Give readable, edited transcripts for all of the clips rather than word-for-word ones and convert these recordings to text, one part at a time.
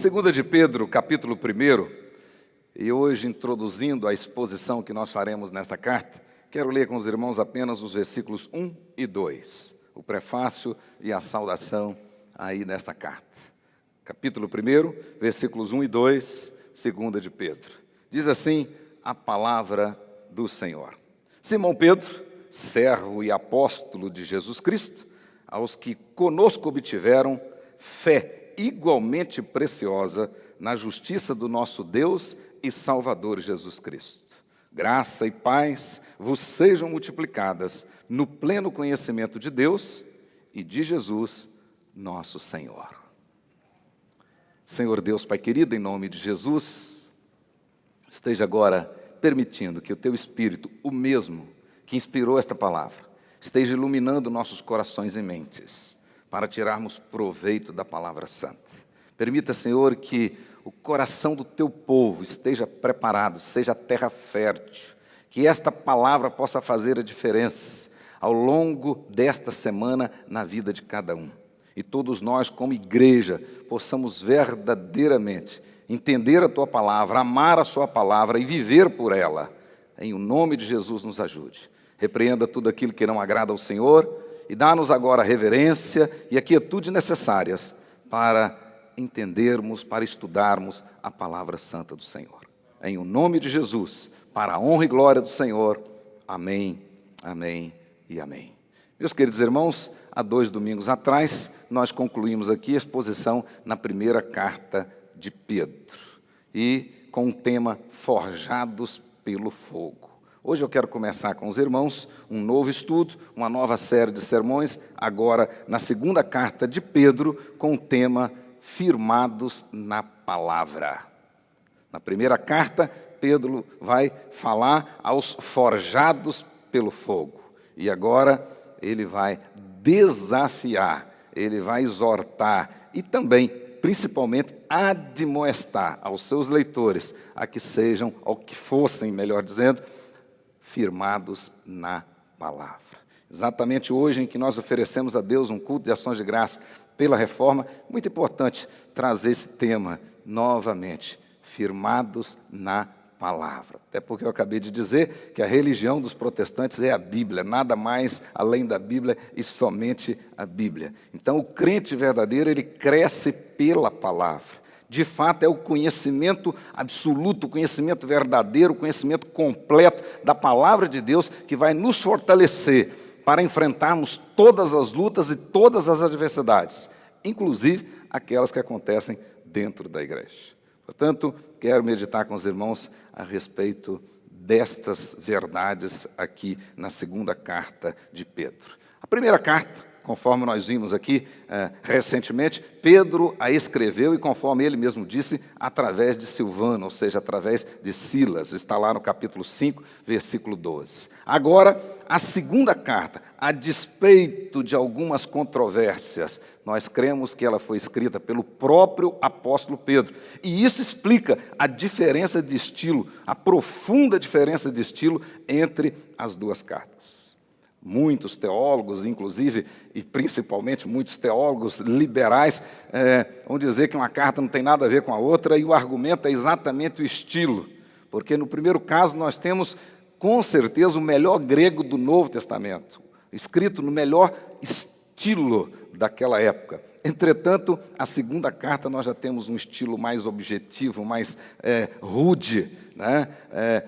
Segunda de Pedro, capítulo 1, e hoje introduzindo a exposição que nós faremos nesta carta, quero ler com os irmãos apenas os versículos 1 e 2, o prefácio e a saudação aí nesta carta. Capítulo 1, versículos 1 e 2, segunda de Pedro. Diz assim a palavra do Senhor. Simão Pedro, servo e apóstolo de Jesus Cristo, aos que conosco obtiveram fé igualmente preciosa na justiça do nosso Deus e Salvador Jesus Cristo. Graça e paz vos sejam multiplicadas no pleno conhecimento de Deus e de Jesus, nosso Senhor. Senhor Deus, Pai querido, em nome de Jesus, esteja agora permitindo que o Teu Espírito, o mesmo que inspirou esta palavra, esteja iluminando nossos corações e mentes, para tirarmos proveito da palavra santa. Permita, Senhor, que o coração do Teu povo esteja preparado, seja terra fértil, que esta palavra possa fazer a diferença ao longo desta semana na vida de cada um. E todos nós, como igreja, possamos verdadeiramente entender a Tua palavra, amar a Sua palavra e viver por ela. Em o nome de Jesus nos ajude. Repreenda tudo aquilo que não agrada ao Senhor e dá-nos agora a reverência e a quietude necessárias para entendermos, para estudarmos a palavra santa do Senhor. Em o nome de Jesus, para a honra e glória do Senhor. Amém, amém e amém. Meus queridos irmãos, há 2 domingos atrás, nós concluímos aqui a exposição na primeira carta de Pedro, e com o tema Forjados pelo Fogo. Hoje eu quero começar com os irmãos um novo estudo, uma nova série de sermões, agora na segunda carta de Pedro, com o tema Firmados na Palavra. Na primeira carta, Pedro vai falar aos forjados pelo fogo, e agora ele vai desafiar, ele vai exortar e também, principalmente, admoestar aos seus leitores a que sejam, ou que fossem, melhor dizendo, firmados na palavra. Exatamente hoje em que nós oferecemos a Deus um culto de ações de graça pela reforma, muito importante trazer esse tema novamente, firmados na palavra. Até porque eu acabei de dizer que a religião dos protestantes é a Bíblia, nada mais além da Bíblia e somente a Bíblia. Então o crente verdadeiro, ele cresce pela palavra. De fato, é o conhecimento absoluto, o conhecimento verdadeiro, o conhecimento completo da palavra de Deus que vai nos fortalecer para enfrentarmos todas as lutas e todas as adversidades, inclusive aquelas que acontecem dentro da igreja. Portanto, quero meditar com os irmãos a respeito destas verdades aqui na segunda carta de Pedro. A primeira carta, conforme nós vimos aqui recentemente, Pedro a escreveu, e conforme ele mesmo disse, através de Silvano, ou seja, através de Silas. Está lá no capítulo 5, versículo 12. Agora, a segunda carta, a despeito de algumas controvérsias, nós cremos que ela foi escrita pelo próprio apóstolo Pedro. E isso explica a diferença de estilo, a profunda diferença de estilo entre as duas cartas. Muitos teólogos, inclusive, e principalmente muitos teólogos liberais, vão dizer que uma carta não tem nada a ver com a outra, e o argumento é exatamente o estilo. Porque no primeiro caso nós temos, com certeza, o melhor grego do Novo Testamento, escrito no melhor estilo daquela época. Entretanto, a segunda carta nós já temos um estilo mais objetivo, mais rude, né?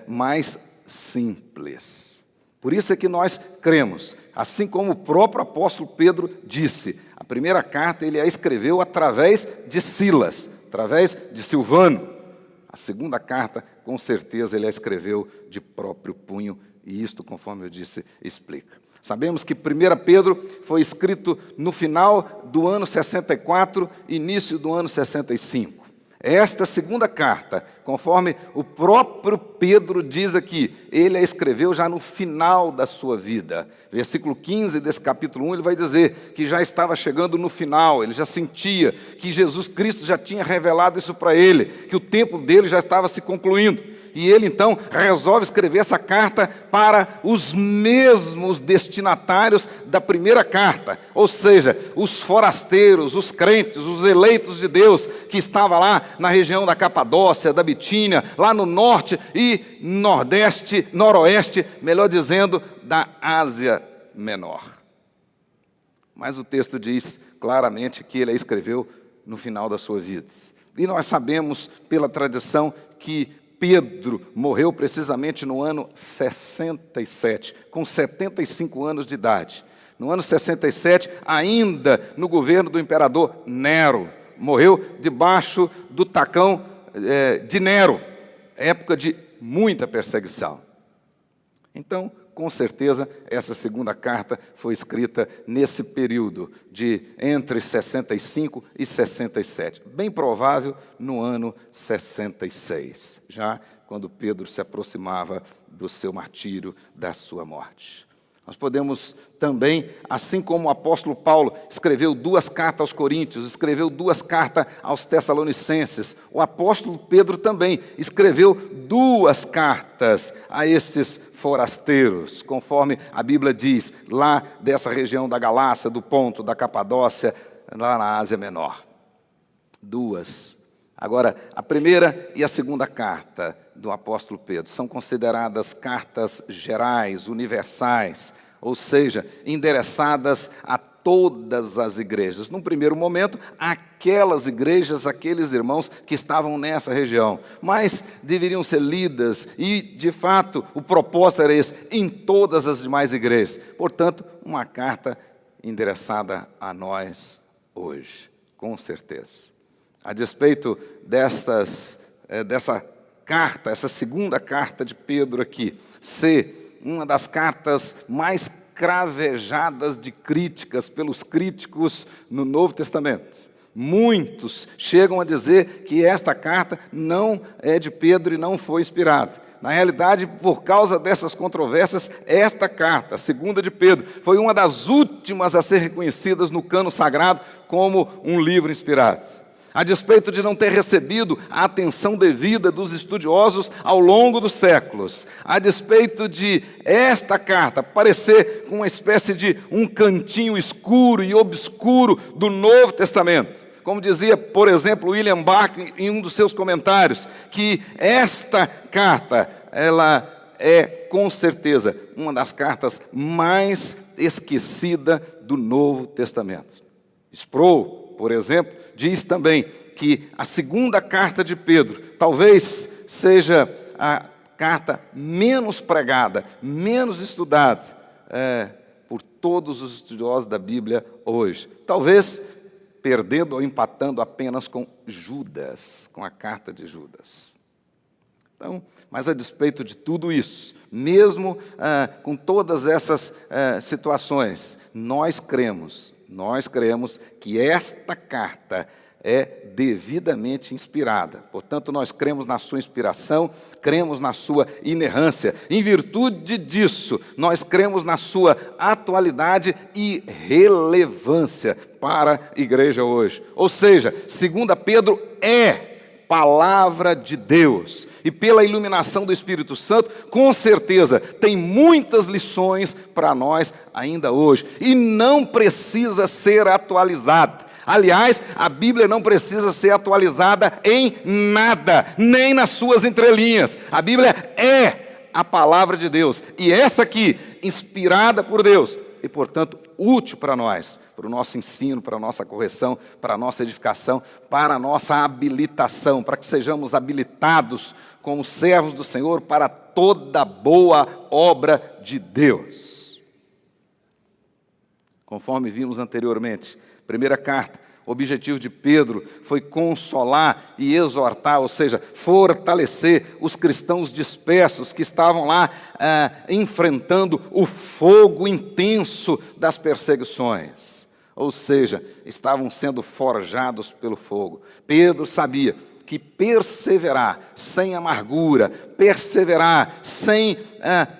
Mais simples. Por isso é que nós cremos, assim como o próprio apóstolo Pedro disse, a primeira carta ele a escreveu através de Silas, através de Silvano. A segunda carta, com certeza, ele a escreveu de próprio punho, e isto, conforme eu disse, explica. Sabemos que 1 Pedro foi escrito no final do ano 64, início do ano 65. Esta segunda carta, conforme o próprio Pedro diz aqui, ele a escreveu já no final da sua vida. Versículo 15 desse capítulo 1, ele vai dizer que já estava chegando no final, ele já sentia que Jesus Cristo já tinha revelado isso para ele, que o tempo dele já estava se concluindo. E ele então resolve escrever essa carta para os mesmos destinatários da primeira carta, ou seja, os forasteiros, os crentes, os eleitos de Deus, que estavam lá na região da Capadócia, da Bitínia, lá no norte e nordeste, noroeste, melhor dizendo, da Ásia Menor. Mas o texto diz claramente que ele a escreveu no final da sua vida. E nós sabemos pela tradição que Pedro morreu precisamente no ano 67, com 75 anos de idade. No ano 67, ainda no governo do imperador Nero. Morreu debaixo do tacão de Nero, época de muita perseguição. Então, com certeza, essa segunda carta foi escrita nesse período de entre 65 e 67. Bem provável no ano 66, já quando Pedro se aproximava do seu martírio, da sua morte. Nós podemos também, assim como o apóstolo Paulo escreveu 2 cartas aos Coríntios, escreveu 2 cartas aos Tessalonicenses, o apóstolo Pedro também escreveu 2 cartas a esses forasteiros, conforme a Bíblia diz, lá dessa região da Galácia, do Ponto, da Capadócia, lá na Ásia Menor. 2. Agora, a primeira e a segunda carta do apóstolo Pedro são consideradas cartas gerais, universais, ou seja, endereçadas a todas as igrejas. Num primeiro momento, aquelas igrejas, aqueles irmãos que estavam nessa região, mas deveriam ser lidas e, de fato, o propósito era esse, em todas as demais igrejas. Portanto, uma carta endereçada a nós hoje, com certeza. A despeito dessa carta, essa segunda carta de Pedro aqui, ser uma das cartas mais cravejadas de críticas pelos críticos no Novo Testamento. Muitos chegam a dizer que esta carta não é de Pedro e não foi inspirada. Na realidade, por causa dessas controvérsias, esta carta, a segunda de Pedro, foi uma das últimas a ser reconhecidas no cânon sagrado como um livro inspirado. A despeito de não ter recebido a atenção devida dos estudiosos ao longo dos séculos, a despeito de esta carta parecer com uma espécie de um cantinho escuro e obscuro do Novo Testamento, como dizia, por exemplo, William Barclay em um dos seus comentários, que esta carta, ela é com certeza uma das cartas mais esquecidas do Novo Testamento. Sproul, por exemplo, diz também que a segunda carta de Pedro talvez seja a carta menos pregada, menos estudada por todos os estudiosos da Bíblia hoje. Talvez perdendo ou empatando apenas com Judas, com a carta de Judas. Então, mas a despeito de tudo isso, mesmo com todas essas situações, nós cremos que esta carta é devidamente inspirada. Portanto, nós cremos na sua inspiração, cremos na sua inerrância. Em virtude disso, nós cremos na sua atualidade e relevância para a igreja hoje. Ou seja, 2 Pedro é palavra de Deus, e pela iluminação do Espírito Santo, com certeza, tem muitas lições para nós ainda hoje, e não precisa ser atualizada. Aliás, a Bíblia não precisa ser atualizada em nada, nem nas suas entrelinhas. A Bíblia é a palavra de Deus, e essa aqui, inspirada por Deus, e, portanto, útil para nós, para o nosso ensino, para a nossa correção, para a nossa edificação, para a nossa habilitação, para que sejamos habilitados como servos do Senhor para toda boa obra de Deus. Conforme vimos anteriormente, primeira carta, o objetivo de Pedro foi consolar e exortar, ou seja, fortalecer os cristãos dispersos que estavam lá enfrentando o fogo intenso das perseguições. Ou seja, estavam sendo forjados pelo fogo. Pedro sabia que perseverar sem amargura, perseverar sem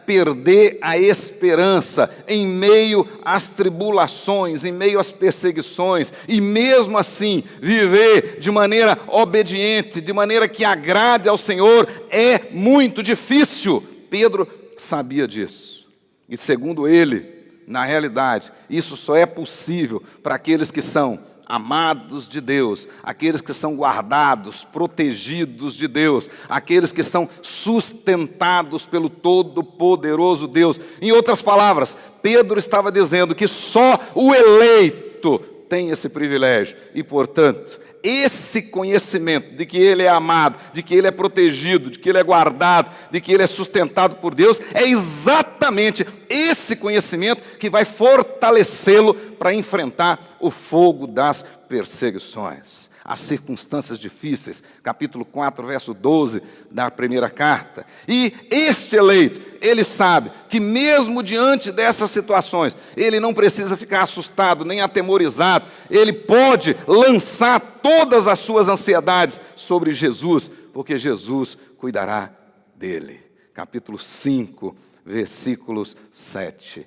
perder a esperança em meio às tribulações, em meio às perseguições, e mesmo assim viver de maneira obediente, de maneira que agrade ao Senhor, é muito difícil. Pedro sabia disso. E segundo ele, na realidade, isso só é possível para aqueles que são amados de Deus, aqueles que são guardados, protegidos de Deus, aqueles que são sustentados pelo Todo-Poderoso Deus. Em outras palavras, Pedro estava dizendo que só o eleito tem esse privilégio e, portanto, esse conhecimento de que ele é amado, de que ele é protegido, de que ele é guardado, de que ele é sustentado por Deus, é exatamente esse conhecimento que vai fortalecê-lo para enfrentar o fogo das perseguições, as circunstâncias difíceis. Capítulo 4, verso 12 da primeira carta. E este eleito, ele sabe que mesmo diante dessas situações, ele não precisa ficar assustado, nem atemorizado. Ele pode lançar todas as suas ansiedades sobre Jesus, porque Jesus cuidará dele. Capítulo 5, versículos 7.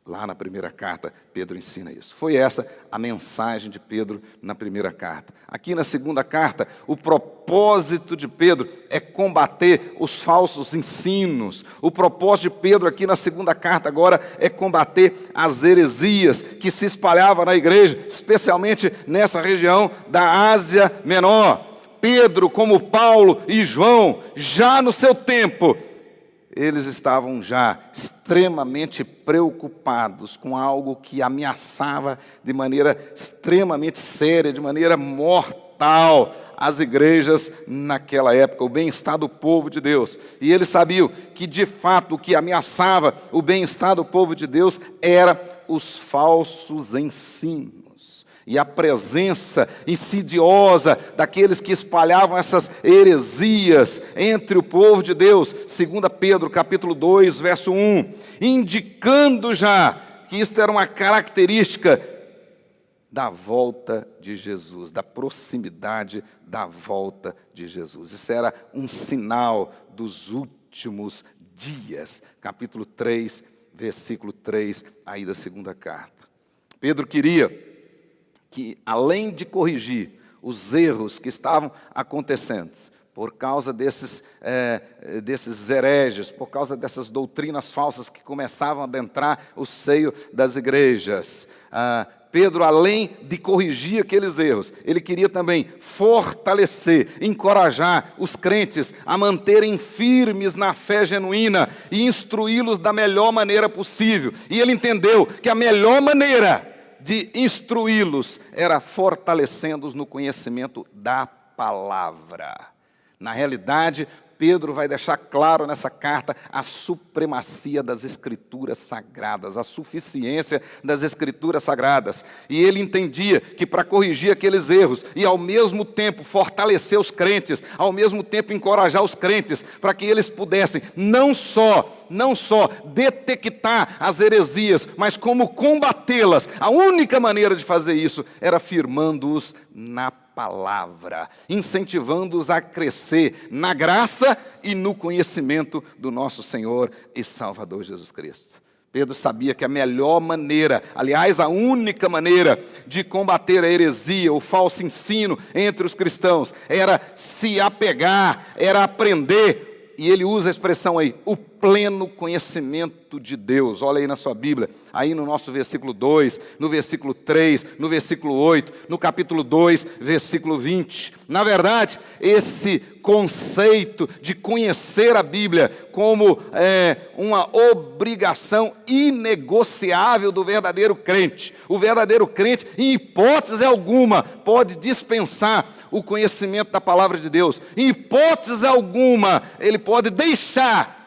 Lá na primeira carta, Pedro ensina isso. Foi essa a mensagem de Pedro na primeira carta. Aqui na segunda carta, o propósito de Pedro é combater os falsos ensinos. O propósito de Pedro aqui na segunda carta agora é combater as heresias que se espalhavam na igreja, especialmente nessa região da Ásia Menor. Pedro, como Paulo e João, já no seu tempo, eles estavam já extremamente preocupados com algo que ameaçava de maneira extremamente séria, de maneira mortal, as igrejas naquela época, o bem-estar do povo de Deus. E eles sabiam que, de fato, o que ameaçava o bem-estar do povo de Deus era os falsos ensinos. E a presença insidiosa daqueles que espalhavam essas heresias entre o povo de Deus, 2 Pedro capítulo 2, verso 1, indicando já que isto era uma característica da volta de Jesus, da proximidade da volta de Jesus. Isso era um sinal dos últimos dias. Capítulo 3, versículo 3, aí da segunda carta. Pedro queria que, além de corrigir os erros que estavam acontecendo, por causa desses hereges, por causa dessas doutrinas falsas que começavam a adentrar o seio das igrejas, Pedro, além de corrigir aqueles erros, ele queria também fortalecer, encorajar os crentes a manterem firmes na fé genuína e instruí-los da melhor maneira possível. E ele entendeu que a melhor maneira de instruí-los era fortalecendo-os no conhecimento da palavra. Na realidade, Pedro vai deixar claro nessa carta a supremacia das Escrituras Sagradas, a suficiência das Escrituras Sagradas. E ele entendia que para corrigir aqueles erros e ao mesmo tempo fortalecer os crentes, ao mesmo tempo encorajar os crentes, para que eles pudessem não só detectar as heresias, mas como combatê-las. A única maneira de fazer isso era firmando-os na palavra, incentivando-os a crescer na graça e no conhecimento do nosso Senhor e Salvador Jesus Cristo. Pedro sabia que a melhor maneira, aliás, a única maneira de combater a heresia, o falso ensino entre os cristãos, era se apegar, era aprender, e ele usa a expressão aí, o pleno conhecimento de Deus. Olha aí na sua Bíblia, aí no nosso versículo 2, no versículo 3, no versículo 8, no capítulo 2, versículo 20. Na verdade, esse conceito de conhecer a Bíblia como uma obrigação inegociável do verdadeiro crente. O verdadeiro crente, em hipótese alguma, pode dispensar o conhecimento da palavra de Deus. Em hipótese alguma, ele pode deixar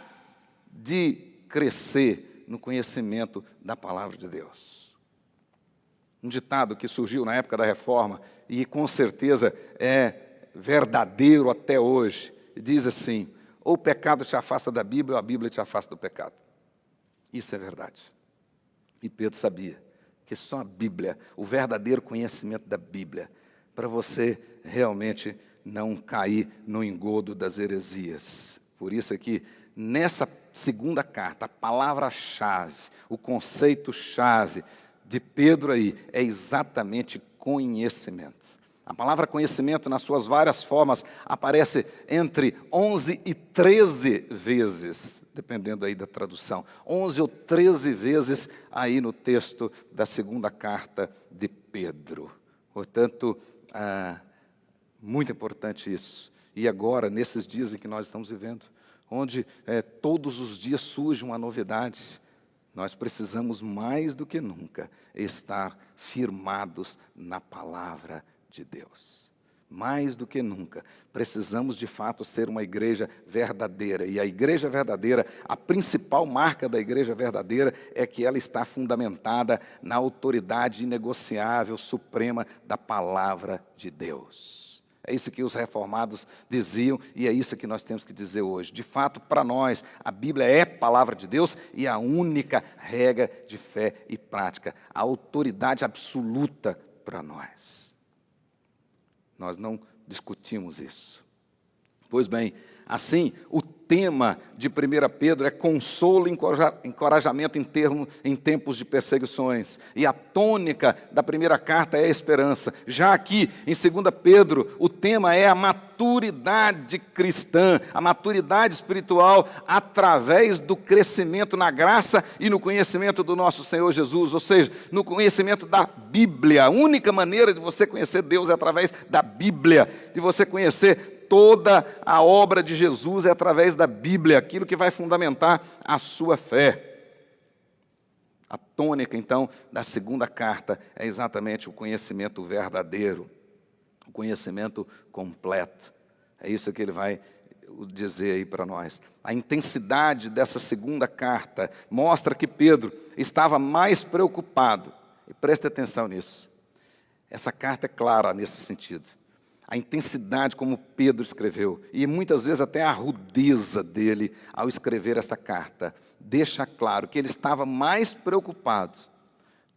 de crescer no conhecimento da palavra de Deus. Um ditado que surgiu na época da Reforma e com certeza é verdadeiro até hoje, diz assim: ou o pecado te afasta da Bíblia ou a Bíblia te afasta do pecado. Isso é verdade. E Pedro sabia que só a Bíblia, o verdadeiro conhecimento da Bíblia, para você realmente não cair no engodo das heresias. Por isso é que nessa segunda carta, a palavra-chave, o conceito-chave de Pedro aí é exatamente conhecimento. A palavra conhecimento, nas suas várias formas, aparece entre 11 e 13 vezes, dependendo aí da tradução. 11 ou 13 vezes aí no texto da segunda carta de Pedro. Portanto, muito importante isso. E agora, nesses dias em que nós estamos vivendo, onde todos os dias surge uma novidade, nós precisamos mais do que nunca estar firmados na palavra de Deus. Mais do que nunca, precisamos de fato ser uma igreja verdadeira. E a igreja verdadeira, a principal marca da igreja verdadeira é que ela está fundamentada na autoridade inegociável, suprema da palavra de Deus. É isso que os reformados diziam e é isso que nós temos que dizer hoje. De fato, para nós, a Bíblia é palavra de Deus e a única regra de fé e prática, a autoridade absoluta para nós. Nós não discutimos isso. Pois bem, assim, o tema de 1 Pedro é consolo e encorajamento em tempos de perseguições. E a tônica da primeira carta é a esperança. Já aqui, em 2 Pedro, o tema é a maturidade cristã, a maturidade espiritual através do crescimento na graça e no conhecimento do nosso Senhor Jesus, ou seja, no conhecimento da Bíblia. A única maneira de você conhecer Deus é através da Bíblia, de você conhecer toda a obra de Jesus é através da Bíblia, aquilo que vai fundamentar a sua fé. A tônica, então, da segunda carta é exatamente o conhecimento verdadeiro, o conhecimento completo. É isso que ele vai dizer aí para nós. A intensidade dessa segunda carta mostra que Pedro estava mais preocupado, e preste atenção nisso. Essa carta é clara nesse sentido. A intensidade como Pedro escreveu, e muitas vezes até a rudeza dele ao escrever esta carta, deixa claro que ele estava mais preocupado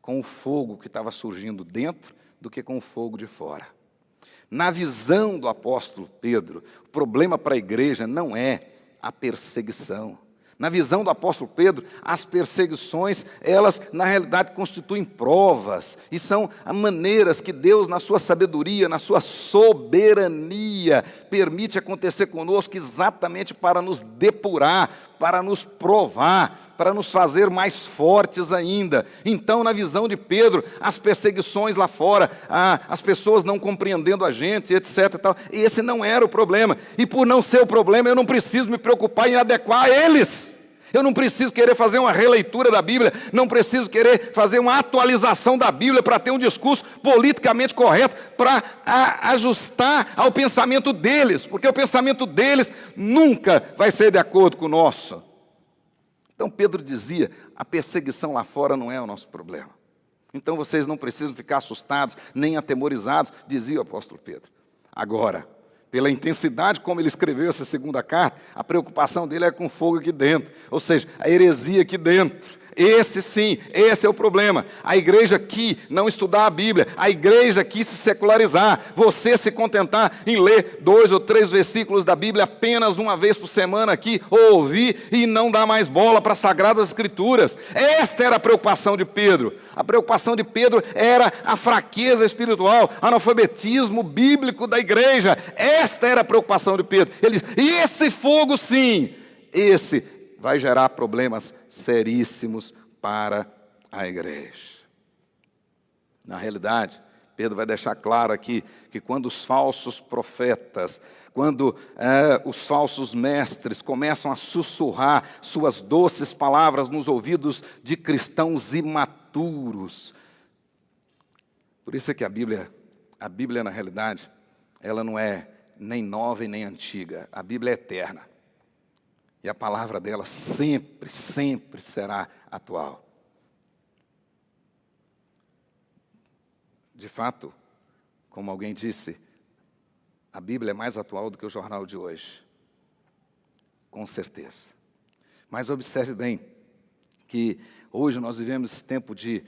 com o fogo que estava surgindo dentro do que com o fogo de fora. Na visão do apóstolo Pedro, o problema para a igreja não é a perseguição. Na visão do apóstolo Pedro, as perseguições, elas na realidade constituem provas e são maneiras que Deus, na sua sabedoria, na sua soberania, permite acontecer conosco exatamente para nos depurar, para nos provar, para nos fazer mais fortes ainda. Então, na visão de Pedro, as perseguições lá fora, as pessoas não compreendendo a gente, etc. E tal, esse não era o problema. E por não ser o problema, eu não preciso me preocupar em adequar a eles. Eu não preciso querer fazer uma releitura da Bíblia, não preciso querer fazer uma atualização da Bíblia para ter um discurso politicamente correto, para ajustar ao pensamento deles, porque o pensamento deles nunca vai ser de acordo com o nosso. Então Pedro dizia, a perseguição lá fora não é o nosso problema. Então vocês não precisam ficar assustados, nem atemorizados, dizia o apóstolo Pedro. Agora, pela intensidade como ele escreveu essa segunda carta, a preocupação dele é com o fogo aqui dentro, ou seja, a heresia aqui dentro. Esse sim, esse é o problema. A igreja aqui não estudar a Bíblia, a igreja aqui se secularizar, você se contentar em ler 2 ou 3 versículos da Bíblia apenas uma vez por semana aqui, ou ouvir e não dar mais bola para as Sagradas Escrituras. Esta era a preocupação de Pedro. A preocupação de Pedro era a fraqueza espiritual, analfabetismo bíblico da igreja. Esta era a preocupação de Pedro. Ele diz, e esse fogo sim, esse vai gerar problemas seríssimos para a igreja. Na realidade, Pedro vai deixar claro aqui que quando os falsos profetas, quando os falsos mestres começam a sussurrar suas doces palavras nos ouvidos de cristãos imaturos. Por isso é que a Bíblia na realidade, ela não é nem nova e nem antiga. A Bíblia é eterna. E a palavra dela sempre, sempre será atual. De fato, como alguém disse, a Bíblia é mais atual do que o jornal de hoje. Com certeza. Mas observe bem que hoje nós vivemos esse tempo de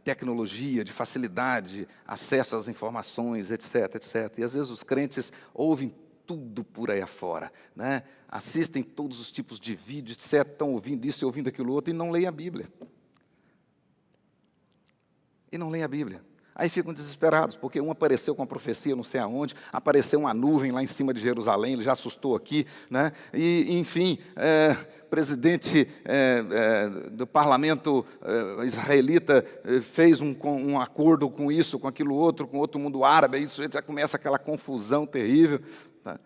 tecnologia, de facilidade, acesso às informações, etc, etc. E às vezes os crentes ouvem tudo por aí afora, né? Assistem todos os tipos de vídeos, etc, estão ouvindo isso e ouvindo aquilo outro e não leem a Bíblia. E não leem a Bíblia. Aí ficam desesperados, porque um apareceu com a profecia não sei aonde, apareceu uma nuvem lá em cima de Jerusalém, ele já assustou aqui, né? E, enfim, presidente do parlamento israelita fez um acordo com isso, com aquilo outro, com outro mundo árabe, aí isso já começa aquela confusão terrível, tá?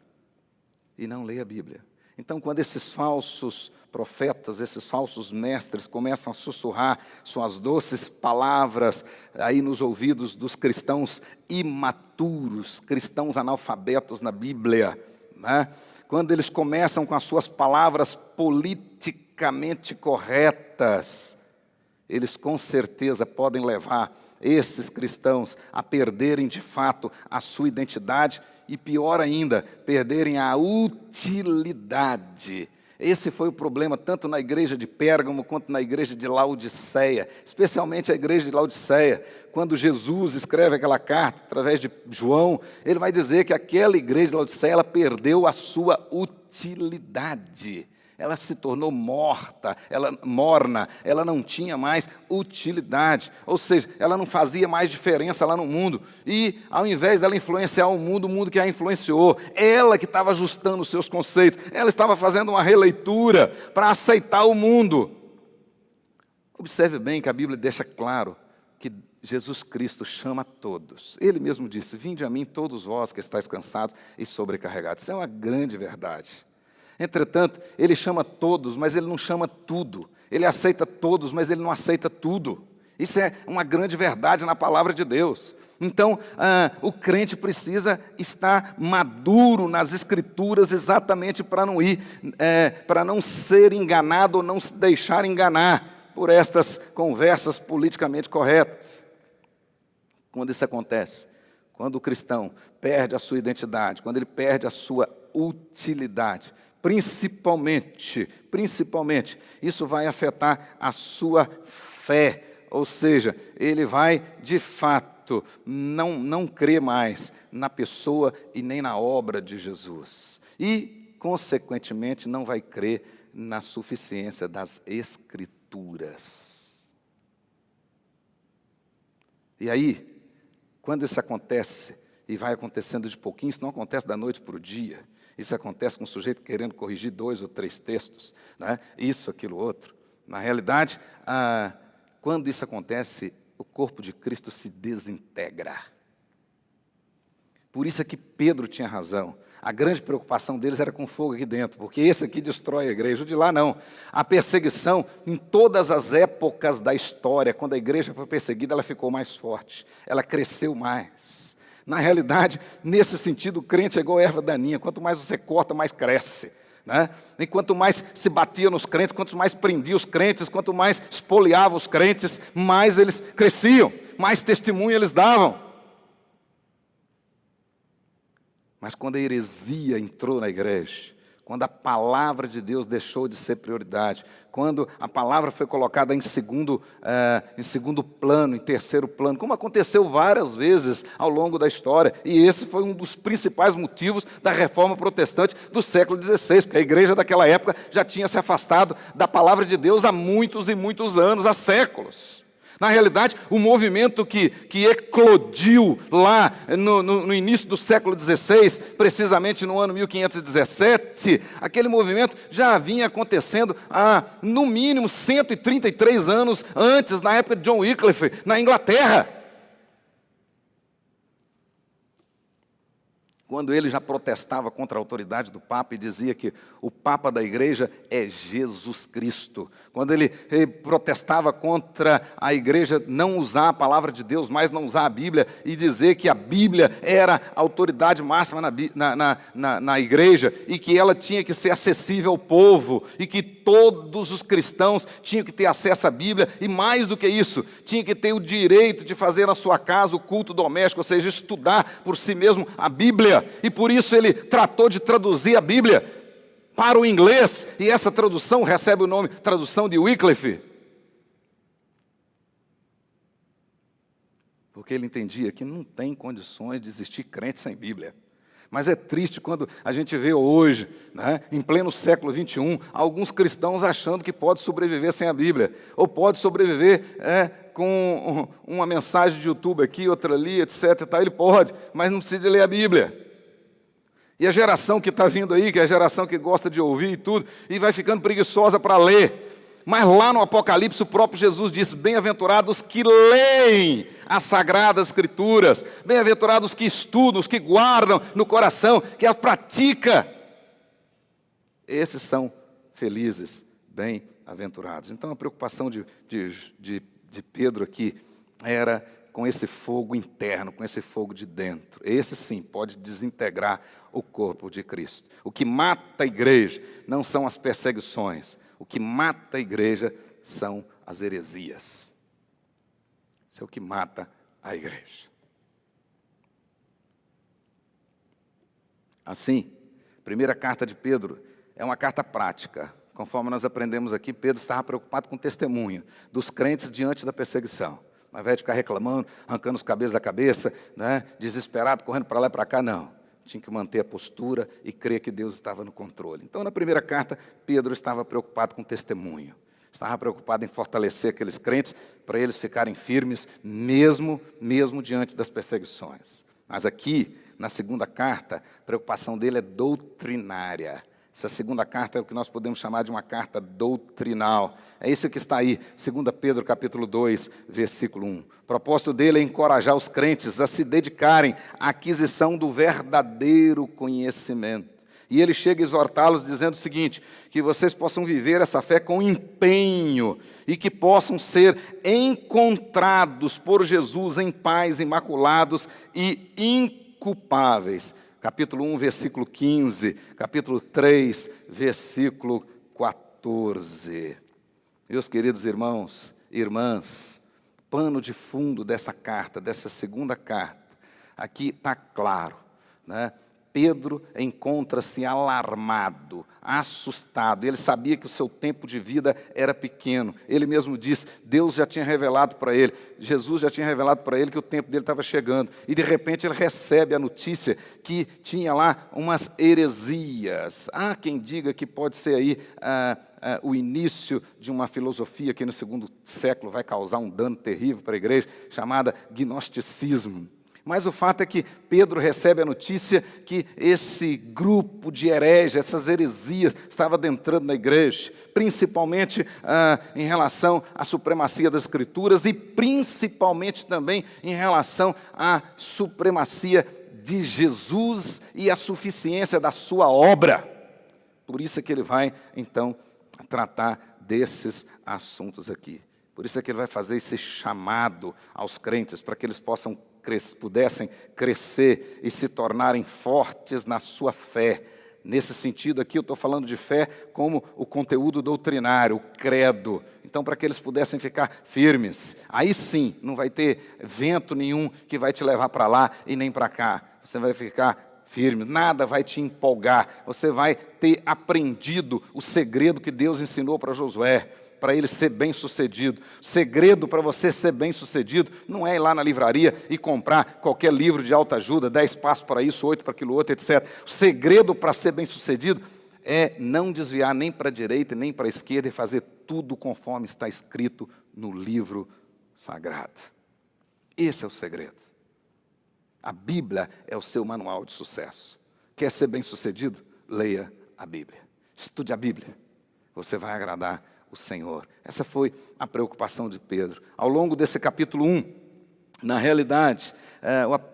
E não lê a Bíblia. Então, quando esses falsos profetas, esses falsos mestres começam a sussurrar suas doces palavras aí nos ouvidos dos cristãos imaturos, cristãos analfabetos na Bíblia, né? Quando eles começam com as suas palavras politicamente corretas, eles com certeza podem levar esses cristãos a perderem de fato a sua identidade e, pior ainda, perderem a utilidade. Esse foi o problema tanto na igreja de Pérgamo quanto na igreja de Laodiceia, especialmente a igreja de Laodiceia. Quando Jesus escreve aquela carta através de João, ele vai dizer que aquela igreja de Laodiceia ela perdeu a sua utilidade. Ela se tornou morta, morna, ela não tinha mais utilidade. Ou seja, ela não fazia mais diferença lá no mundo. E, ao invés dela influenciar o mundo que a influenciou, ela que estava ajustando os seus conceitos, ela estava fazendo uma releitura para aceitar o mundo. Observe bem que a Bíblia deixa claro que Jesus Cristo chama todos. Ele mesmo disse, vinde a mim todos vós que estáis cansados e sobrecarregados. Isso é uma grande verdade. Entretanto, ele chama todos, mas ele não chama tudo. Ele aceita todos, mas ele não aceita tudo. Isso é uma grande verdade na palavra de Deus. Então, o crente precisa estar maduro nas Escrituras exatamente para não ser enganado ou não se deixar enganar por estas conversas politicamente corretas. Quando isso acontece, quando o cristão perde a sua identidade, quando ele perde a sua utilidade, principalmente, isso vai afetar a sua fé, ou seja, ele vai, de fato, não crer mais na pessoa e nem na obra de Jesus. E, consequentemente, não vai crer na suficiência das Escrituras. E aí, quando isso acontece, e vai acontecendo de pouquinho, isso não acontece da noite para o dia, isso acontece com o sujeito querendo corrigir 2 ou 3 textos, né? Isso, aquilo, outro. Na realidade, quando isso acontece, o corpo de Cristo se desintegra. Por isso é que Pedro tinha razão. A grande preocupação deles era com fogo aqui dentro, porque esse aqui destrói a igreja, o de lá não. A perseguição, em todas as épocas da história, quando a igreja foi perseguida, ela ficou mais forte, ela cresceu mais. Na realidade, nesse sentido, o crente é igual a erva daninha, quanto mais você corta, mais cresce, né? E quanto mais se batia nos crentes, quanto mais prendia os crentes, quanto mais espoliava os crentes, mais eles cresciam, mais testemunho eles davam. Mas quando a heresia entrou na igreja, quando a palavra de Deus deixou de ser prioridade, quando a palavra foi colocada em segundo plano, em terceiro plano, como aconteceu várias vezes ao longo da história, e esse foi um dos principais motivos da reforma protestante do século XVI, porque a igreja daquela época já tinha se afastado da palavra de Deus há muitos e muitos anos, há séculos. Na realidade, o movimento que eclodiu lá no início do século XVI, precisamente no ano 1517, aquele movimento já vinha acontecendo há, no mínimo, 133 anos antes, na época de John Wycliffe, na Inglaterra. Quando ele já protestava contra a autoridade do Papa e dizia que o Papa da igreja é Jesus Cristo. Quando ele protestava contra a igreja não usar a palavra de Deus, mas não usar a Bíblia, e dizer que a Bíblia era a autoridade máxima na igreja, e que ela tinha que ser acessível ao povo, e que todos os cristãos tinham que ter acesso à Bíblia, e mais do que isso, tinha que ter o direito de fazer na sua casa o culto doméstico, ou seja, estudar por si mesmo a Bíblia. E por isso ele tratou de traduzir a Bíblia para o inglês, e essa tradução recebe o nome, tradução de Wycliffe. porque ele entendia que não tem condições de existir crente sem Bíblia. Mas é triste quando a gente vê hoje, né, em pleno século XXI, alguns cristãos achando que pode sobreviver sem a Bíblia, ou pode sobreviver com uma mensagem de YouTube aqui, outra ali, etc. E tal. Ele pode, mas não precisa de ler a Bíblia. E a geração que está vindo aí, que é a geração que gosta de ouvir e tudo, e vai ficando preguiçosa para ler. Mas lá no Apocalipse o próprio Jesus disse: bem-aventurados que leem as Sagradas Escrituras, bem-aventurados que estudam, os que guardam no coração, que as praticam. Esses são felizes, bem-aventurados. Então a preocupação de Pedro aqui era com esse fogo interno, com esse fogo de dentro. Esse sim pode desintegrar o corpo de Cristo. O que mata a igreja não são as perseguições. O que mata a igreja são as heresias. Isso é o que mata a igreja. Assim, primeira carta de Pedro é uma carta prática. Conforme nós aprendemos aqui, Pedro estava preocupado com o testemunho dos crentes diante da perseguição. Ao invés de ficar reclamando, arrancando os cabelos da cabeça, né, desesperado, correndo para lá e para cá, não. Tinha que manter a postura e crer que Deus estava no controle. Então, na primeira carta, Pedro estava preocupado com o testemunho. Estava preocupado em fortalecer aqueles crentes para eles ficarem firmes, mesmo diante das perseguições. Mas aqui, na segunda carta, a preocupação dele é doutrinária. Essa segunda carta é o que nós podemos chamar de uma carta doutrinal. É isso que está aí, 2 Pedro capítulo 2, versículo 1. O propósito dele é encorajar os crentes a se dedicarem à aquisição do verdadeiro conhecimento. E ele chega a exortá-los dizendo o seguinte: que vocês possam viver essa fé com empenho e que possam ser encontrados por Jesus em paz, imaculados e inculpáveis. Capítulo 1, versículo 15, capítulo 3, versículo 14. Meus queridos irmãos e irmãs, pano de fundo dessa carta, dessa segunda carta, aqui está claro, né? Pedro encontra-se alarmado, assustado. Ele sabia que o seu tempo de vida era pequeno. Ele mesmo disse, Deus já tinha revelado para ele, Jesus já tinha revelado para ele que o tempo dele estava chegando. E de repente ele recebe a notícia que tinha lá umas heresias. Há quem diga que pode ser aí o início de uma filosofia que no segundo século vai causar um dano terrível para a igreja, chamada gnosticismo. Mas o fato é que Pedro recebe a notícia que esse grupo de hereges, essas heresias, estava adentrando na igreja, principalmente em relação à supremacia das Escrituras e principalmente também em relação à supremacia de Jesus e à suficiência da sua obra. Por isso é que ele vai, então, tratar desses assuntos aqui. Por isso é que ele vai fazer esse chamado aos crentes, para que eles pudessem crescer e se tornarem fortes na sua fé. Nesse sentido aqui eu estou falando de fé como o conteúdo doutrinário, o credo. Então, para que eles pudessem ficar firmes, aí sim, não vai ter vento nenhum que vai te levar para lá e nem para cá. Você vai ficar firme, nada vai te empolgar. Você vai ter aprendido o segredo que Deus ensinou para Josué, para ele ser bem-sucedido. O segredo para você ser bem-sucedido não é ir lá na livraria e comprar qualquer livro de autoajuda, 10 passos para isso, 8 para aquilo outro, etc. O segredo para ser bem-sucedido é não desviar nem para a direita nem para a esquerda e fazer tudo conforme está escrito no livro sagrado. Esse é o segredo. A Bíblia é o seu manual de sucesso. Quer ser bem-sucedido? Leia a Bíblia. Estude a Bíblia. Você vai agradar o Senhor. Essa foi a preocupação de Pedro. Ao longo desse capítulo 1, na realidade,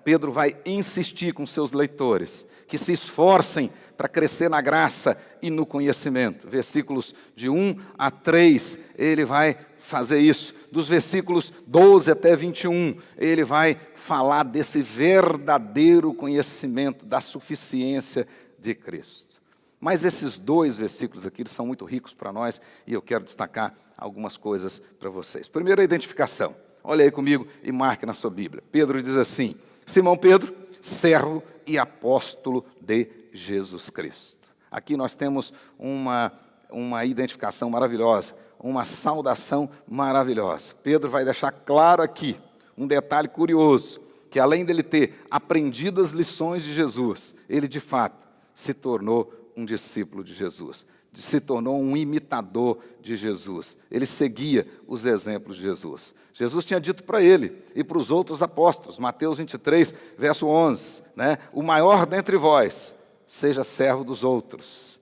Pedro vai insistir com seus leitores que se esforcem para crescer na graça e no conhecimento. Versículos de 1 a 3, ele vai fazer isso. Dos versículos 12 até 21, ele vai falar desse verdadeiro conhecimento, da suficiência de Cristo. Mas esses dois versículos aqui, eles são muito ricos para nós, e eu quero destacar algumas coisas para vocês. Primeiro, a identificação. Olha aí comigo e marque na sua Bíblia. Pedro diz assim: Simão Pedro, servo e apóstolo de Jesus Cristo. Aqui nós temos uma identificação maravilhosa, uma saudação maravilhosa. Pedro vai deixar claro aqui Um detalhe curioso, que além dele ter aprendido as lições de Jesus, ele de fato se tornou um discípulo de Jesus, se tornou um imitador de Jesus. Ele seguia os exemplos de Jesus. Jesus tinha dito para ele e para os outros apóstolos, Mateus 23, verso 11, né? O maior dentre vós, seja servo dos outros.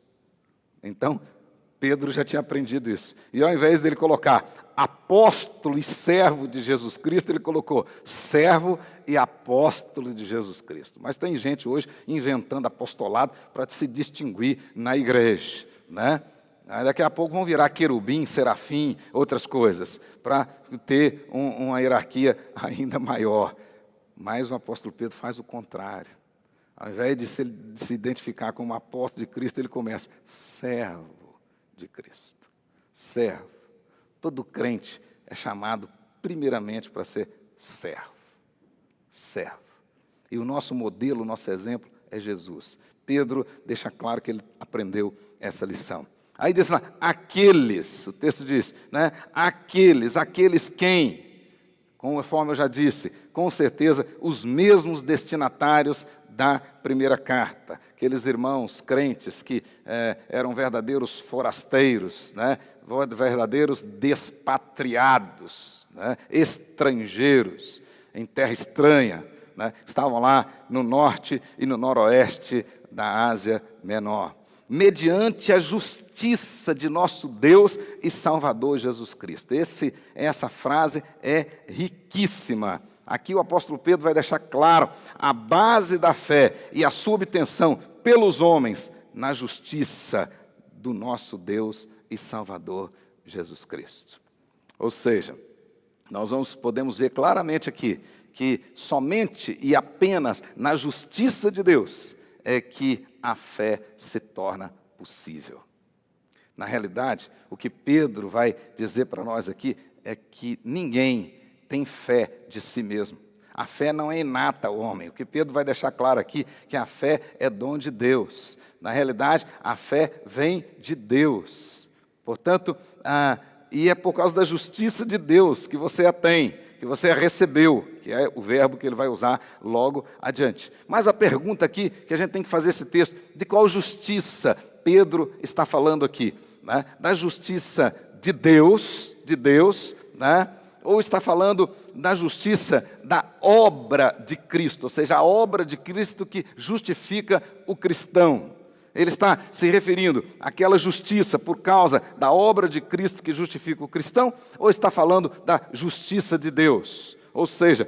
Então, Pedro já tinha aprendido isso. E ao invés dele colocar apóstolo e servo de Jesus Cristo, ele colocou servo e apóstolo de Jesus Cristo. Mas tem gente hoje inventando apostolado para se distinguir na igreja, né? Aí daqui a pouco vão virar querubim, serafim, outras coisas, para ter uma hierarquia ainda maior. Mas o apóstolo Pedro faz o contrário. Ao invés de se identificar como apóstolo de Cristo, ele começa servo de Cristo. Servo. Todo crente é chamado primeiramente para ser servo. Servo. E o nosso modelo, o nosso exemplo é Jesus. Pedro deixa claro que ele aprendeu essa lição. Aí diz lá, aqueles, o texto diz, né? Aqueles quem? Conforme eu já disse, com certeza os mesmos destinatários da primeira carta. Aqueles irmãos crentes que eram verdadeiros forasteiros, né? Verdadeiros despatriados, né? Estrangeiros, em terra estranha, né? Estavam lá no norte e no noroeste da Ásia Menor. Mediante a justiça de nosso Deus e Salvador Jesus Cristo. Essa frase é riquíssima. Aqui o apóstolo Pedro vai deixar claro a base da fé e a sua obtenção pelos homens na justiça do nosso Deus e Salvador Jesus Cristo. Ou seja, nós podemos ver claramente aqui que somente e apenas na justiça de Deus é que a fé se torna possível. Na realidade, o que Pedro vai dizer para nós aqui é que ninguém tem fé de si mesmo. A fé não é inata ao homem. O que Pedro vai deixar claro aqui, que a fé é dom de Deus. Na realidade, a fé vem de Deus. Portanto, e é por causa da justiça de Deus que você a tem, que você a recebeu, que é o verbo que ele vai usar logo adiante. Mas a pergunta aqui, que a gente tem que fazer esse texto, de qual justiça Pedro está falando aqui? Né? Da justiça de Deus, né? Ou está falando da justiça da obra de Cristo, ou seja, a obra de Cristo que justifica o cristão. Ele está se referindo àquela justiça por causa da obra de Cristo que justifica o cristão, ou está falando da justiça de Deus? Ou seja,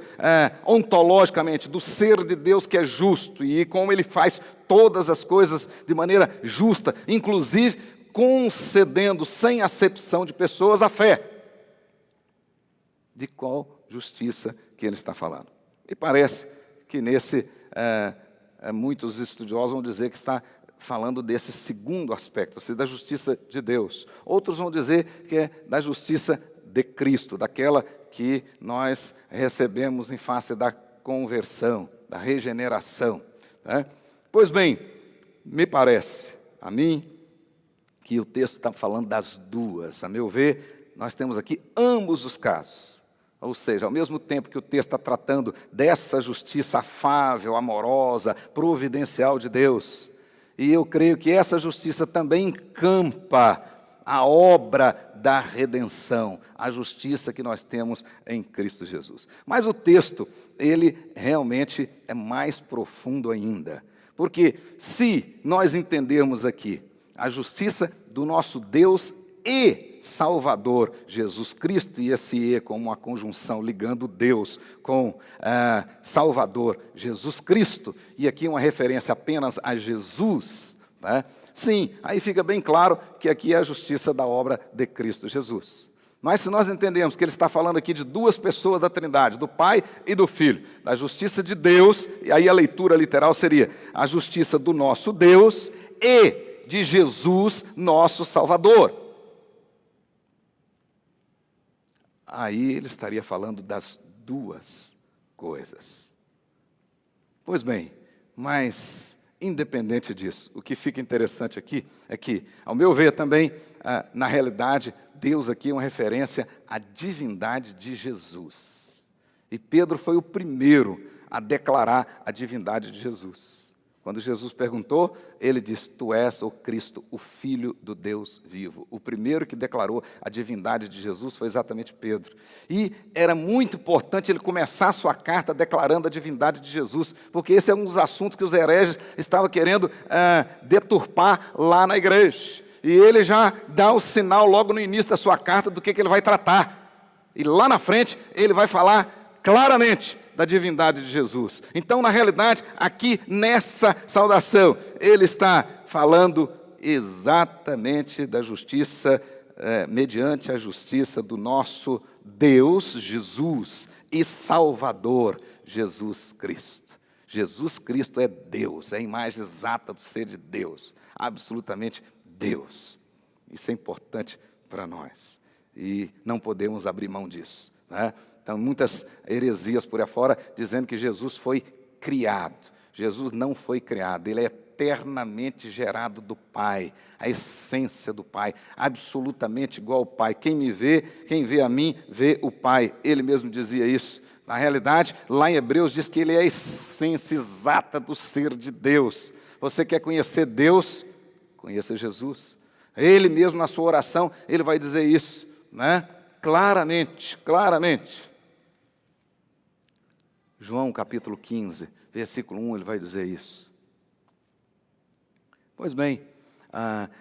ontologicamente, do ser de Deus que é justo e como ele faz todas as coisas de maneira justa, inclusive concedendo sem acepção de pessoas a fé. De qual justiça que ele está falando? E parece que muitos estudiosos vão dizer que está falando desse segundo aspecto, ou seja, da justiça de Deus. Outros vão dizer que é da justiça de Cristo, daquela que nós recebemos em face da conversão, da regeneração. Né? Pois bem, me parece, a mim, que o texto está falando das duas. A meu ver, nós temos aqui ambos os casos. Ou seja, ao mesmo tempo que o texto está tratando dessa justiça afável, amorosa, providencial de Deus, e eu creio que essa justiça também encampa a obra da redenção, a justiça que nós temos em Cristo Jesus. Mas o texto, ele realmente é mais profundo ainda. Porque se nós entendermos aqui a justiça do nosso Deus e Salvador Jesus Cristo, e esse E como uma conjunção ligando Deus com Salvador Jesus Cristo, e aqui uma referência apenas a Jesus, né? Sim, aí fica bem claro que aqui é a justiça da obra de Cristo Jesus. Mas se nós entendemos que ele está falando aqui de duas pessoas da Trindade, do Pai e do Filho, da justiça de Deus, e aí a leitura literal seria a justiça do nosso Deus e de Jesus, nosso Salvador. Aí ele estaria falando das duas coisas. Pois bem, mas independente disso, o que fica interessante aqui é que, ao meu ver também, na realidade, Deus aqui é uma referência à divindade de Jesus. E Pedro foi o primeiro a declarar a divindade de Jesus. Quando Jesus perguntou, ele disse: tu és o Cristo, o Filho do Deus vivo. O primeiro que declarou a divindade de Jesus foi exatamente Pedro. E era muito importante ele começar a sua carta declarando a divindade de Jesus, porque esse é um dos assuntos que os hereges estavam querendo deturpar lá na igreja. E ele já dá o sinal logo no início da sua carta do que ele vai tratar. E lá na frente ele vai falar claramente da divindade de Jesus. Então, na realidade, aqui nessa saudação, ele está falando exatamente da justiça, mediante a justiça do nosso Deus, Jesus, e Salvador, Jesus Cristo. Jesus Cristo é Deus, é a imagem exata do ser de Deus, absolutamente Deus. Isso é importante para nós e não podemos abrir mão disso, né? Então, muitas heresias por aí fora, dizendo que Jesus foi criado. Jesus não foi criado, ele é eternamente gerado do Pai, a essência do Pai, absolutamente igual ao Pai. Quem vê a mim, vê o Pai. Ele mesmo dizia isso. Na realidade, lá em Hebreus diz que ele é a essência exata do ser de Deus. Você quer conhecer Deus? Conheça Jesus. Ele mesmo, na sua oração, ele vai dizer isso, né? Claramente, claramente. João capítulo 15, versículo 1, ele vai dizer isso. Pois bem,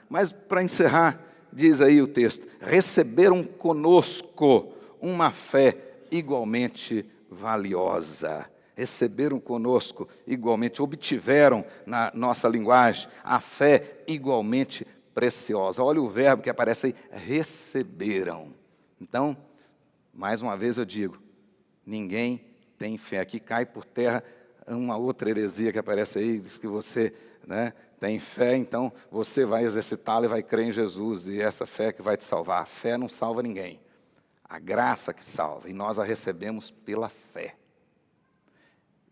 mas para encerrar, diz aí o texto: receberam conosco uma fé igualmente valiosa. Receberam conosco igualmente, obtiveram na nossa linguagem a fé igualmente preciosa. Olha o verbo que aparece aí, receberam. Então, mais uma vez eu digo, ninguém tem fé. Aqui cai por terra uma outra heresia que aparece aí, diz que você, né, tem fé, então você vai exercitá-la e vai crer em Jesus, e essa fé que vai te salvar. A fé não salva ninguém, a graça que salva, e nós a recebemos pela fé.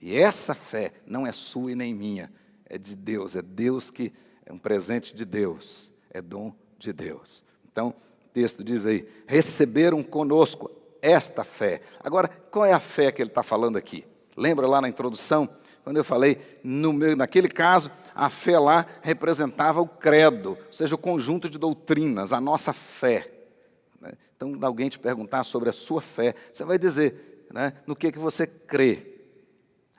E essa fé não é sua e nem minha, é de Deus, é Deus que é um presente de Deus, é dom de Deus. Então, o texto diz aí, receberam conosco esta fé. Agora, qual é a fé que ele está falando aqui? Lembra lá na introdução, quando eu falei, naquele caso, a fé lá representava o credo, ou seja, o conjunto de doutrinas, a nossa fé. Então, alguém te perguntar sobre a sua fé, você vai dizer, né, no que você crê.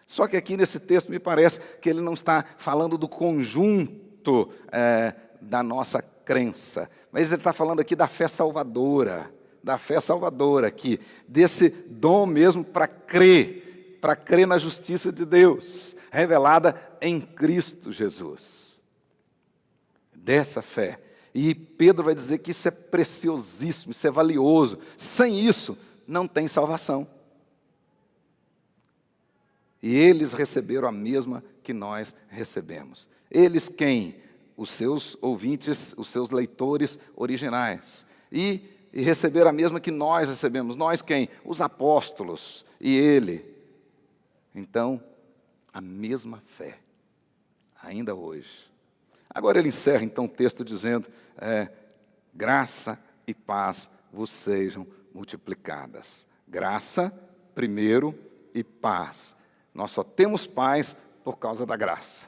Só que aqui nesse texto me parece que ele não está falando do conjunto da nossa crença, mas ele está falando aqui da fé salvadora aqui, desse dom mesmo para crer na justiça de Deus, revelada em Cristo Jesus. Dessa fé. E Pedro vai dizer que isso é preciosíssimo, isso é valioso. Sem isso, não tem salvação. E eles receberam a mesma que nós recebemos. Eles quem? Os seus ouvintes, os seus leitores originais. E receberam a mesma que nós recebemos. Nós quem? Os apóstolos e ele. Então, a mesma fé, ainda hoje. Agora ele encerra então o texto dizendo, graça e paz vos sejam multiplicadas. Graça, primeiro, e paz. Nós só temos paz por causa da graça.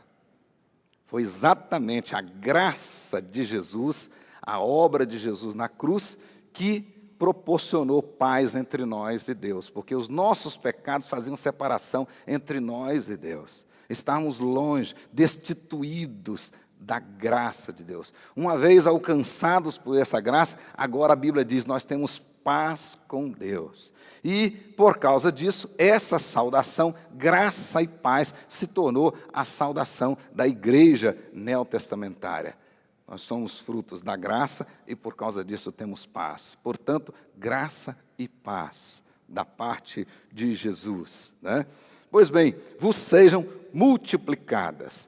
Foi exatamente a graça de Jesus, a obra de Jesus na cruz, que proporcionou paz entre nós e Deus, porque os nossos pecados faziam separação entre nós e Deus. Estávamos longe, destituídos da graça de Deus. Uma vez alcançados por essa graça, agora a Bíblia diz, nós temos paz com Deus. E, por causa disso, essa saudação, graça e paz, se tornou a saudação da igreja neotestamentária. Nós somos frutos da graça e, por causa disso, temos paz. Portanto, graça e paz da parte de Jesus, né? Pois bem, vos sejam multiplicadas.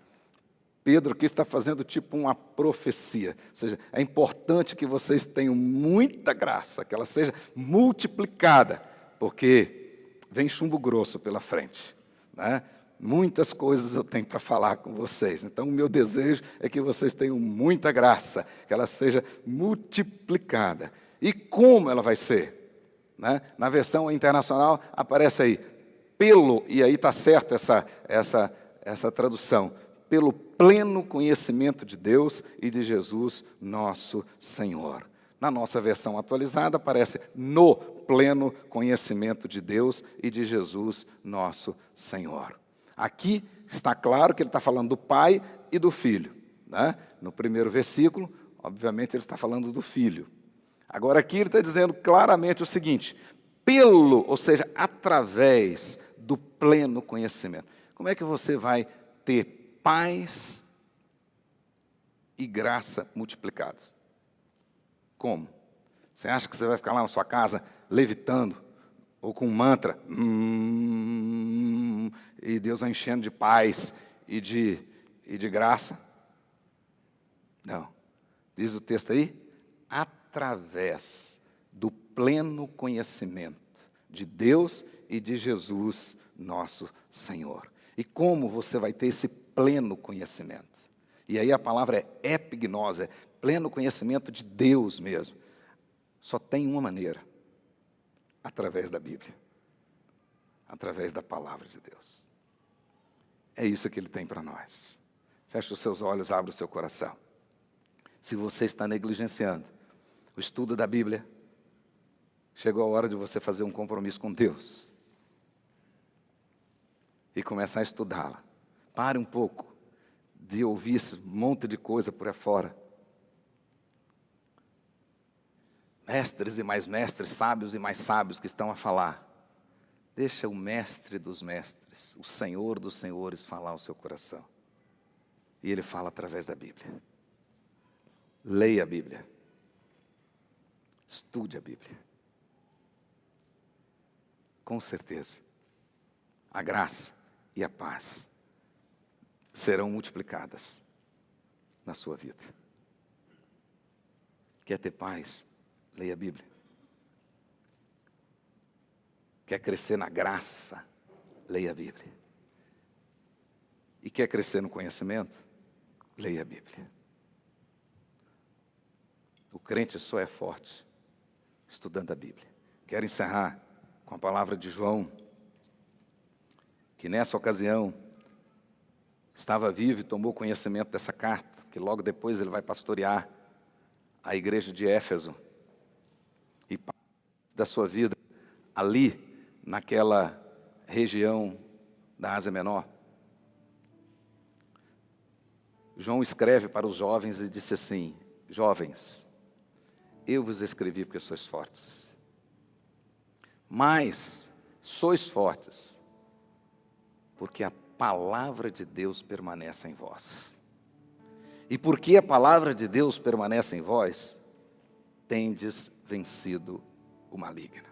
Pedro aqui está fazendo tipo uma profecia, ou seja, é importante que vocês tenham muita graça, que ela seja multiplicada, porque vem chumbo grosso pela frente, né? Muitas coisas eu tenho para falar com vocês, então o meu desejo é que vocês tenham muita graça, que ela seja multiplicada. E como ela vai ser? Né? Na versão internacional aparece aí, pelo, e aí está certo essa tradução, pelo pleno conhecimento de Deus e de Jesus, nosso Senhor. Na nossa versão atualizada, aparece no pleno conhecimento de Deus e de Jesus, nosso Senhor. Aqui está claro que ele está falando do Pai e do Filho, né? No primeiro versículo, obviamente, ele está falando do Filho. Agora aqui ele está dizendo claramente o seguinte, pelo, ou seja, através do pleno conhecimento. Como é que você vai ter paz e graça multiplicados? Como? Você acha que você vai ficar lá na sua casa levitando, ou com um mantra, e Deus vai enchendo de paz e de graça? Não. Diz o texto aí, através do pleno conhecimento de Deus e de Jesus, nosso Senhor. E como você vai ter esse pleno conhecimento? E aí a palavra é epignosia, é pleno conhecimento de Deus mesmo. Só tem uma maneira, através da Bíblia, através da palavra de Deus. É isso que Ele tem para nós. Feche os seus olhos, abra o seu coração. Se você está negligenciando o estudo da Bíblia, chegou a hora de você fazer um compromisso com Deus e começar a estudá-la. Pare um pouco de ouvir esse monte de coisa por aí fora. Mestres e mais mestres, sábios e mais sábios que estão a falar. Deixa o mestre dos mestres, o Senhor dos senhores falar ao seu coração. E Ele fala através da Bíblia. Leia a Bíblia. Estude a Bíblia. Com certeza, a graça e a paz serão multiplicadas na sua vida. Quer ter paz? Leia a Bíblia. Quer crescer na graça? Leia a Bíblia. E quer crescer no conhecimento? Leia a Bíblia. O crente só é forte estudando a Bíblia. Quero encerrar com a palavra de João, que nessa ocasião estava vivo e tomou conhecimento dessa carta, que logo depois ele vai pastorear a igreja de Éfeso. E da sua vida ali, naquela região da Ásia Menor. João escreve para os jovens e disse assim, jovens, eu vos escrevi porque sois fortes, mas sois fortes porque a palavra de Deus permanece em vós. E porque a palavra de Deus permanece em vós, tendes vencido o maligno.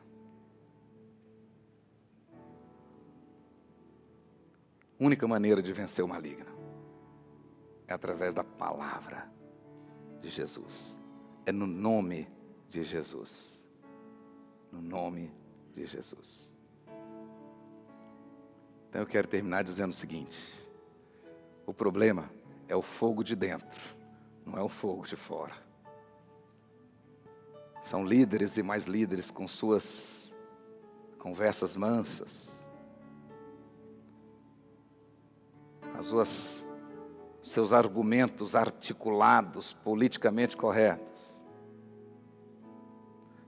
A única maneira de vencer o maligno é através da palavra de Jesus. É no nome de Jesus. No nome de Jesus. Então eu quero terminar dizendo o seguinte. O problema é o fogo de dentro, não é o fogo de fora. São líderes e mais líderes com suas conversas mansas, seus argumentos articulados, politicamente corretos,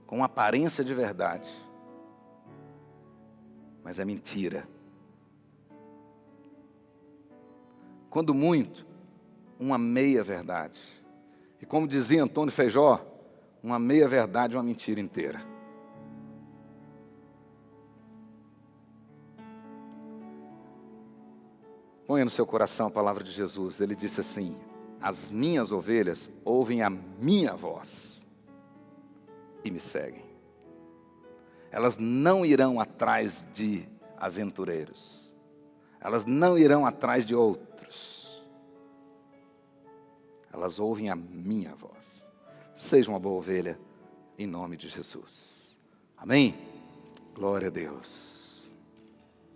com aparência de verdade, mas é mentira. Quando muito, uma meia-verdade. E como dizia Antônio Feijó, uma meia-verdade é uma mentira inteira. Ponha no seu coração a palavra de Jesus. Ele disse assim, as minhas ovelhas ouvem a minha voz e me seguem. Elas não irão atrás de aventureiros. Elas não irão atrás de outros. Elas ouvem a minha voz. Seja uma boa ovelha, em nome de Jesus. Amém? Glória a Deus.